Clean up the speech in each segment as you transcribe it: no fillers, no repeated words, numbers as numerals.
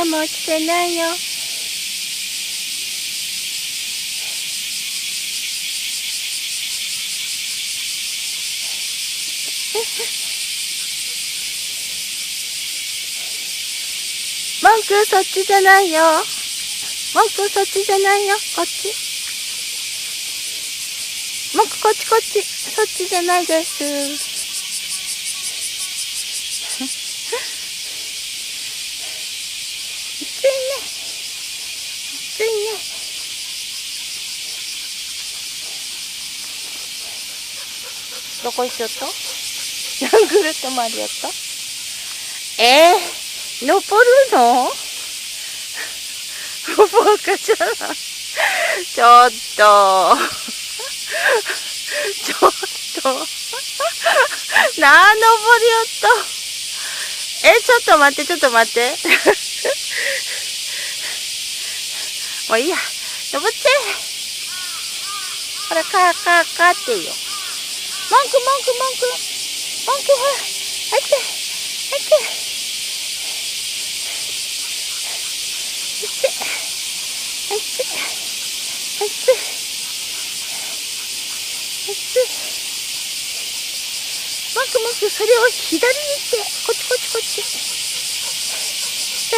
かも起きてないよ。文句そっちじゃないよ。文句そっちじゃないよ。こっち。文句こっちこっち。そっちじゃないです。暑いね。暑いね。どこ行っちゃった？ぐるっと回りやった？登るの？バカじゃない。ちょっと。ちょっと。登りよった。ちょっと待って、ちょっと待って。もういいや。登って。ほら、かっていいよ。文句。ほら。入って。文句、それを左に行って。こっち。左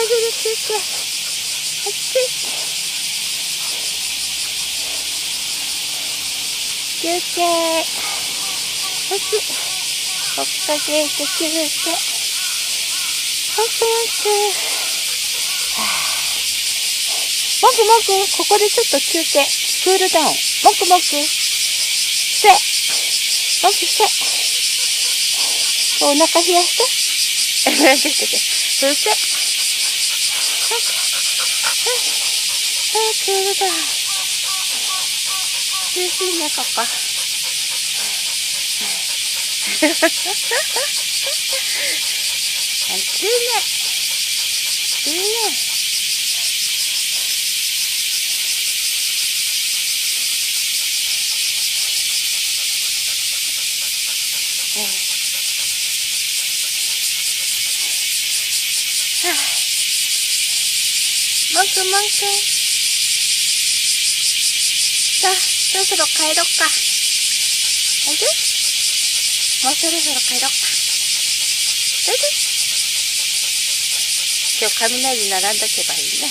で休憩。休憩。追っかけて休憩。文句、ここでちょっと休憩。クールダウン。文句。せ。お腹冷やして。ふせ。クールダウン。涼しいね、ここ。暑いね。文句。さあ、そろそろ帰ろっか。おいで。もうそろそろ帰ろっか。おいで。今日雷並んどけばいいね。